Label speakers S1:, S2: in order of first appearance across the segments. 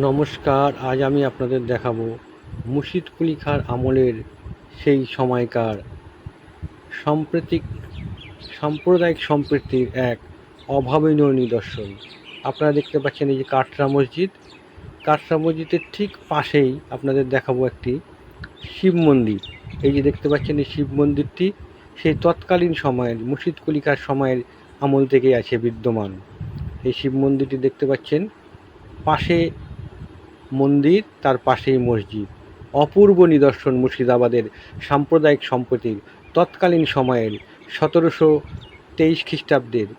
S1: নমস্কার, আজ আমি আপনাদের দেখাবো মুর্শিদ কুলি খাঁর আমলের সেই সময়কার সাম্প্রতিক সাম্প্রদায়িক সম্প্রীতির এক অভাবনীয় নিদর্শন। আপনারা দেখতে পাচ্ছেন এই যে কাটরা মসজিদ। কাটরা মসজিদের ঠিক পাশেই আপনাদের দেখাবো একটি শিব মন্দির। এই যে দেখতে পাচ্ছেন এই শিব মন্দিরটি সেই তৎকালীন সময়ের মুর্শিদ কুলি খাঁর সময়ের আমল থেকেই আছে বিদ্যমান। এই শিব মন্দিরটি দেখতে পাচ্ছেন, পাশে মন্দির, তার পাশেই মসজিদ। অপূর্ব নিদর্শন মুর্শিদাবাদের সাম্প্রদায়িক সম্প্রীতির তৎকালীন সময়ের 1723 খ্রিস্টাব্দের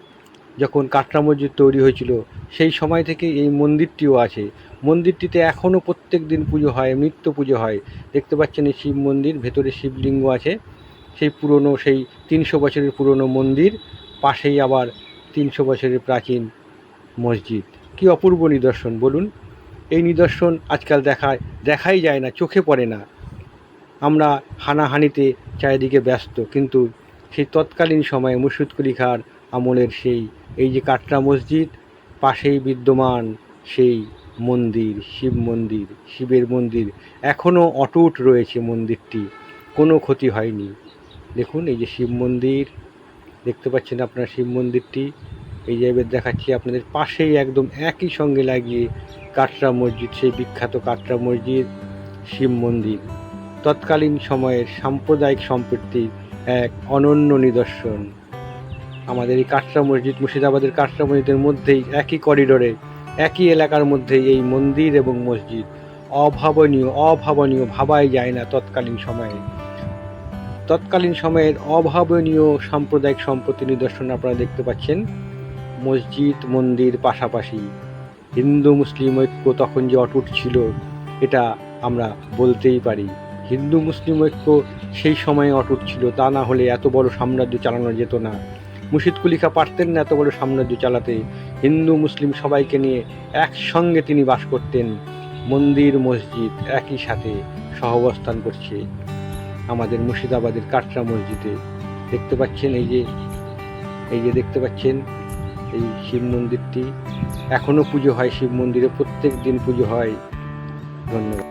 S1: যখন কাটরা মসজিদ তৈরি হয়েছিল সেই সময় থেকে এই মন্দিরটিও আছে। মন্দিরটিতে এখনও প্রত্যেক দিন পুজো হয়, নিত্য পুজো হয়। দেখতে পাচ্ছেন এই শিব মন্দির, ভেতরে শিবলিঙ্গ আছে। সেই পুরনো, সেই 300 বছরের পুরনো মন্দির, পাশেই আবার 300 বছরের প্রাচীন মসজিদ। কি অপূর্ব নিদর্শন বলুন। এই নিদর্শন আজকাল দেখাই যায় না, চোখে পড়ে না। আমরা হানাহানিতে চারিদিকে ব্যস্ত, কিন্তু সেই তৎকালীন সময়ে মুর্শিদ কুলি খাঁর আমলের এই যে কাটরা মসজিদ, পাশেই বিদ্যমান সেই মন্দির, শিব মন্দির, শিবের মন্দির এখনও অটুট রয়েছে। মন্দিরটি কোনো ক্ষতি হয়নি। দেখুন এই যে শিব মন্দির, দেখতে পাচ্ছেন আপনারা শিব মন্দিরটি। এই যে এবার দেখাচ্ছি আপনাদের, পাশেই একদম একই সঙ্গে লাগিয়ে কাটরা মসজিদ, সেই বিখ্যাত কাটরা মসজিদ, শিব মন্দির। তৎকালীন সময়ের সাম্প্রদায়িক সম্প্রীতির এক অনন্য নিদর্শন। আমাদের এই কাটরা মসজিদ, মুর্শিদাবাদের কাটরা মসজিদের মধ্যেই, একই করিডোরে, একই এলাকার মধ্যেই এই মন্দির এবং মসজিদ। অভাবনীয়, অভাবনীয়, ভাবাই যায় না তৎকালীন সময়ের অভাবনীয় সাম্প্রদায়িক সম্প্রীতির নিদর্শন আপনারা দেখতে পাচ্ছেন। মসজিদ মন্দির পাশাপাশি, হিন্দু মুসলিম ঐক্য তখন যে অটুট ছিল এটা আমরা বলতেই পারি। হিন্দু মুসলিম ঐক্য সেই সময়ে অটুট ছিল, তা না হলে এত বড় সাম্রাজ্য চালানো যেত না। মুর্শিদ কুলি খাঁ পারতেন না এত বড় সাম্রাজ্য চালাতে। হিন্দু মুসলিম সবাইকে নিয়ে একসঙ্গে তিনি বাস করতেন। মন্দির মসজিদ একই সাথে সহাবস্থান করছে আমাদের মুর্শিদাবাদের কাটরা মসজিদে। দেখতে পাচ্ছেন এই যে দেখতে পাচ্ছেন এই শিব মন্দিরটি। এখনও পুজো হয় শিব মন্দিরে, প্রত্যেক দিন পুজো হয়। ধন্যবাদ।